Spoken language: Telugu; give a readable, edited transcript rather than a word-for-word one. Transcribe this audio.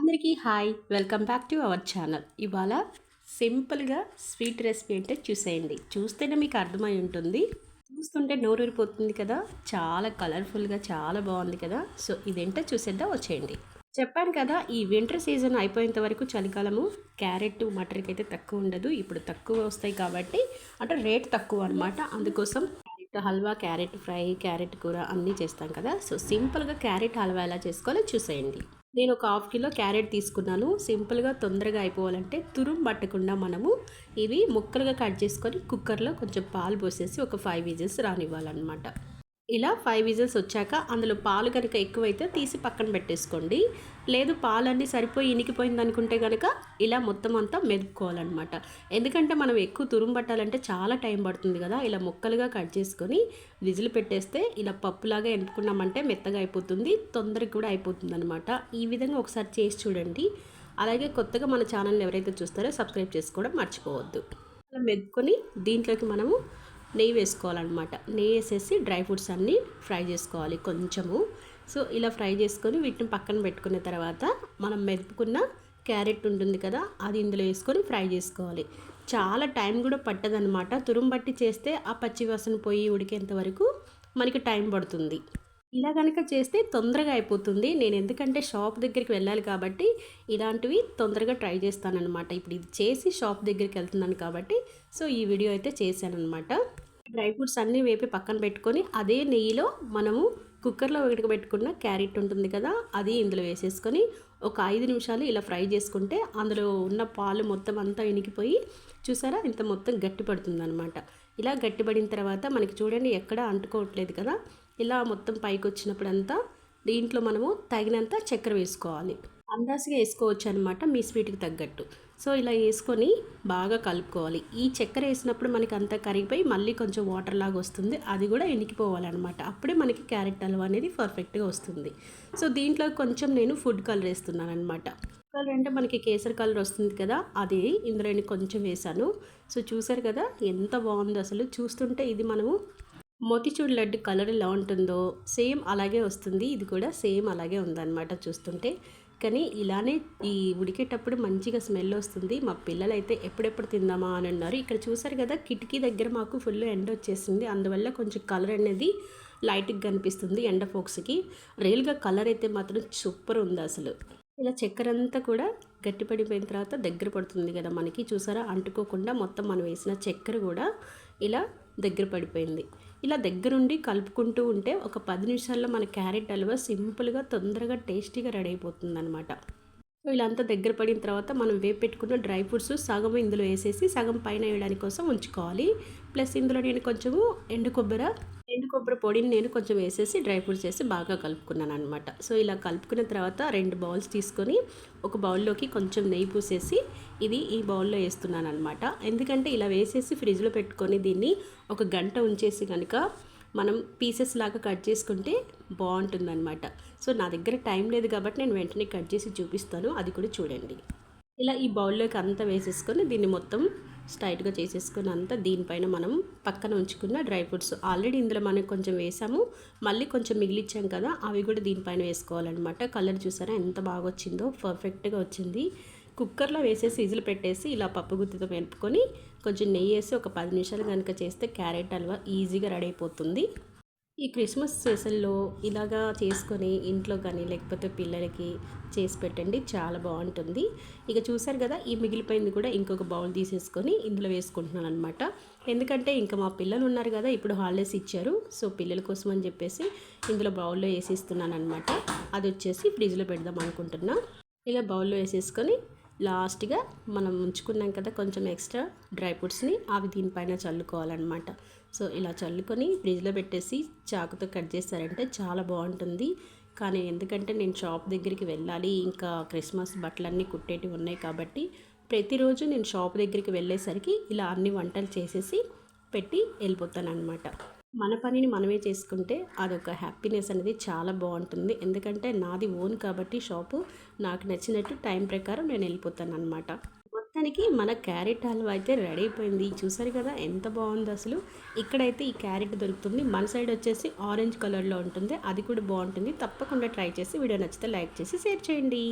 అందరికీ hi, welcome back to our channel. ఇవాళ సింపుల్గా స్వీట్ రెసిపీ అంటే చూసేయండి. చూస్తేనే మీకు అర్థమై ఉంటుంది. చూస్తుంటే నోరూరిపోతుంది కదా. చాలా కలర్ఫుల్గా చాలా బాగుంది కదా. సో ఇదేంటో చూసేద్దాం, వచ్చేయండి. చెప్పాను కదా, ఈ వింటర్ సీజన్ అయిపోయేంత వరకు చలికాలము క్యారెట్ మటర్కి అయితే తక్కువ ఉండదు. ఇప్పుడు తక్కువ వస్తాయి కాబట్టి అంటే రేట్ తక్కువ అనమాట. అందుకోసం carrot halwa, carrot fry, carrot కూర అన్నీ చేస్తాం కదా. సో సింపుల్గా క్యారెట్ హల్వా ఎలా చేసుకోవాలో చూసేయండి. నేను ఒక హాఫ్ కిలో క్యారెట్ తీసుకున్నాను. సింపుల్గా తొందరగా అయిపోవాలంటే తురుము పట్టకుండా మనము ఇవి ముక్కలుగా కట్ చేసుకొని కుక్కర్లో కొంచెం పాలు పోసేసి ఒక 5 విజిల్స్ రానివ్వాలన్నమాట. ఇలా 5 విజిల్స్ వచ్చాక అందులో పాలు కనుక ఎక్కువైతే తీసి పక్కన పెట్టేసుకోండి. లేదు పాలన్నీ సరిపోయి ఇనికిపోయింది అనుకుంటే కనుక ఇలా మొత్తం అంతా మెదుపుకోవాలన్నమాట. ఎందుకంటే మనం ఎక్కువ తురుము పట్టాలంటే చాలా టైం పడుతుంది కదా. ఇలా ముక్కలుగా కట్ చేసుకొని విజిల్ పెట్టేస్తే ఇలా పప్పులాగా ఎనుపుకున్నామంటే మెత్తగా అయిపోతుంది, తొందరగా కూడా అయిపోతుంది అనమాట. ఈ విధంగా ఒకసారి చేసి చూడండి. అలాగే కొత్తగా మన ఛానల్ని ఎవరైతే చూస్తారో సబ్స్క్రైబ్ చేసుకోవడం మర్చిపోవద్దు. అలా మెదుపుకొని దీంట్లోకి మనము నెయ్యి వేసుకోవాలన్నమాట. నెయ్యి వేసేసి డ్రై ఫ్రూట్స్ అన్నీ ఫ్రై చేసుకోవాలి కొంచెము. సో ఇలా ఫ్రై చేసుకొని వీటిని పక్కన పెట్టుకున్న తర్వాత మనం మెదుపుకున్న క్యారెట్ ఉంటుంది కదా, అది ఇందులో వేసుకొని ఫ్రై చేసుకోవాలి. చాలా టైం కూడా పట్టదనమాట. తురుము బట్టి చేస్తే ఆ పచ్చి వాసన పోయి ఉడికేంత వరకు మనకి టైం పడుతుంది. ఇలా కనుక చేస్తే తొందరగా అయిపోతుంది. నేను ఎందుకంటే షాప్ దగ్గరికి వెళ్ళాలి కాబట్టి ఇలాంటివి తొందరగా ట్రై చేస్తానన్నమాట. ఇప్పుడు ఇది చేసి షాప్ దగ్గరికి వెళ్తున్నాను కాబట్టి సో ఈ వీడియో అయితే చేశానన్నమాట. డ్రై ఫ్రూట్స్ అన్నీ వేపి పక్కన పెట్టుకొని అదే నెయ్యిలో మనము కుక్కర్లో ఉడకబెట్టుకున్న క్యారెట్ ఉంటుంది కదా, అది ఇందులో వేసేసుకొని ఒక 5 నిమిషాలు ఇలా ఫ్రై చేసుకుంటే అందులో ఉన్న పాలు మొత్తం అంతా ఇనికిపోయి చూసారా ఇంత మొత్తం గట్టి పడుతుంది అనమాట. ఇలా గట్టిపడిన తర్వాత మనకి చూడండి ఎక్కడ అంటుకోవట్లేదు కదా. ఇలా మొత్తం పైకి వచ్చినప్పుడంతా దీంట్లో మనము తగినంత చక్కెర వేసుకోవాలి. అందాజుగా వేసుకోవచ్చు అనమాట మీ స్వీట్కి తగ్గట్టు. సో ఇలా వేసుకొని బాగా కలుపుకోవాలి. ఈ చక్కెర వేసినప్పుడు మనకి అంతా కరిగిపోయి మళ్ళీ కొంచెం వాటర్ లాగా వస్తుంది, అది కూడా ఎనికిపోవాలన్నమాట. అప్పుడే మనకి క్యారెట్ హల్వా అనేది పర్ఫెక్ట్గా వస్తుంది. సో దీంట్లో కొంచెం నేను ఫుడ్ కలర్ వేస్తున్నాను అనమాట. కలర్ అంటే మనకి కేసరి కలర్ వస్తుంది కదా, అది ఇందులో కొంచెం వేసాను. సో చూసారు కదా ఎంత బాగుందో అసలు. చూస్తుంటే ఇది మనము మోతిచూర్ లడ్డు కలర్ ఎలా ఉంటుందో సేమ్ అలాగే వస్తుంది. ఇది కూడా సేమ్ అలాగే ఉందన్నమాట చూస్తుంటే. కానీ ఇలానే ఈ ఉడికేటప్పుడు మంచిగా స్మెల్ వస్తుంది. మా పిల్లలైతే ఎప్పుడెప్పుడు తిందామా అని అన్నారు. ఇక్కడ చూసారు కదా కిటికీ దగ్గర మాకు ఫుల్ ఎండ వచ్చేసింది, అందువల్ల కొంచెం కలర్ అనేది లైట్గా కనిపిస్తుంది ఎండ ఫోక్స్కి. రియల్గా కలర్ అయితే మాత్రం సూపర్ ఉంది అసలు. ఇలా చక్కెర అంతా కూడా గట్టిపడిపోయిన తర్వాత దగ్గర పడుతుంది కదా మనకి, చూసారా అంటుకోకుండా మొత్తం మనం వేసిన చక్కెర కూడా ఇలా దగ్గర పడిపోయింది. ఇలా దగ్గరుండి కలుపుకుంటూ ఉంటే ఒక 10 నిమిషాల్లో మన క్యారెట్ హల్వా సింపుల్గా తొందరగా టేస్టీగా రెడీ అయిపోతుంది అనమాట. సో ఇలా అంతా దగ్గర పడిన తర్వాత మనం వేపెట్టుకున్న డ్రై ఫ్రూట్స్ సగం ఇందులో వేసేసి సగం పైన వేయడానికి కోసం ఉంచుకోవాలి. ప్లస్ ఇందులో నేను కొంచెము ఎండు కొబ్బరి పొడిని నేను కొంచెం వేసేసి డ్రై ఫ్రూట్స్ వేసి బాగా కలుపుకున్నాను అనమాట. సో ఇలా కలుపుకున్న తర్వాత 2 బౌల్స్ తీసుకొని ఒక బౌల్లోకి కొంచెం నెయ్యి పూసేసి ఇది ఈ బౌల్లో వేస్తున్నాను అనమాట. ఎందుకంటే ఇలా వేసేసి ఫ్రిడ్జ్లో పెట్టుకొని దీన్ని ఒక గంట ఉంచేసి కనుక మనం పీసెస్ లాగా కట్ చేసుకుంటే బాగుంటుందన్నమాట. సో నా దగ్గర టైం లేదు కాబట్టి నేను వెంటనే కట్ చేసి చూపిస్తాను, అది కూడా చూడండి. ఇలా ఈ బౌల్లోకి అంతా వేసేసుకొని దీన్ని మొత్తం స్ట్రైట్గా చేసేసుకుని అంతా దీనిపైన మనం పక్కన ఉంచుకున్న డ్రై ఫ్రూట్స్ ఆల్రెడీ ఇందులో మనం కొంచెం వేసాము, మళ్ళీ కొంచెం మిగిలిచ్చాం కదా, అవి కూడా దీనిపైన వేసుకోవాలన్నమాట. కలర్ చూసారా ఎంత బాగా వచ్చిందో, పర్ఫెక్ట్గా వచ్చింది. కుక్కర్లో వేసేసి విజిల్ పెట్టేసి ఇలా పప్పు గుత్తితో మెలుపుకొని కొంచెం నెయ్యి వేసి ఒక 10 నిమిషాలు కనుక చేస్తే క్యారెట్ హల్వా ఈజీగా రెడీ అయిపోతుంది. ఈ క్రిస్మస్ సీజన్లో ఇలాగా చేసుకొని ఇంట్లో కానీ లేకపోతే పిల్లలకి చేసి పెట్టండి, చాలా బాగుంటుంది. ఇక చూసారు కదా ఈ మిగిలిపోయింది కూడా ఇంకొక బౌల్ తీసేసుకొని ఇందులో వేసుకుంటున్నాను అనమాట. ఎందుకంటే ఇంకా మా పిల్లలు ఉన్నారు కదా, ఇప్పుడు హాలిడేస్ ఇచ్చారు. సో పిల్లల కోసం అని చెప్పేసి ఇందులో బౌల్లో వేసిస్తున్నాను అనమాట. అది వచ్చేసి ఫ్రిడ్జ్లో పెడదాం అనుకుంటున్నా. ఇలా బౌల్లో వేసేసుకొని లాస్ట్గా మనం ఉంచుకున్నాం కదా కొంచెం ఎక్స్ట్రా డ్రై ఫ్రూట్స్ని, అవి దీనిపైన చల్లుకోవాలన్నమాట. సో ఇలా చల్లుకొని ఫ్రిడ్జ్లో పెట్టేసి చాకుతో కట్ చేస్తారంటే చాలా బాగుంటుంది. కానీ ఎందుకంటే నేను షాప్ దగ్గరికి వెళ్ళాలి, ఇంకా క్రిస్మస్ బట్టలన్నీ కుట్టేటివి ఉన్నాయి కాబట్టి ప్రతిరోజు నేను షాప్ దగ్గరికి వెళ్ళేసరికి ఇలా అన్ని వంటలు చేసేసి పెట్టి వెళ్ళిపోతాను అనమాట. మన పనిని మనమే చేసుకుంటే అదొక హ్యాపీనెస్ అనేది చాలా బాగుంటుంది. ఎందుకంటే నాది ఓన్ కాబట్టి షాపు, నాకు నచ్చినట్టు టైం ప్రకారం నేను వెళ్ళిపోతాను అనమాట. మొత్తానికి మన క్యారెట్ హల్వా అయితే రెడీ అయిపోయింది. చూసారు కదా ఎంత బాగుందో అసలు. ఇక్కడైతే ఈ క్యారెట్ దొరుకుతుంది, మన సైడ్ వచ్చేసి ఆరెంజ్ కలర్లో ఉంటుంది, అది కూడా బాగుంటుంది. తప్పకుండా ట్రై చేసి వీడియో నచ్చితే లైక్ చేసి షేర్ చేయండి.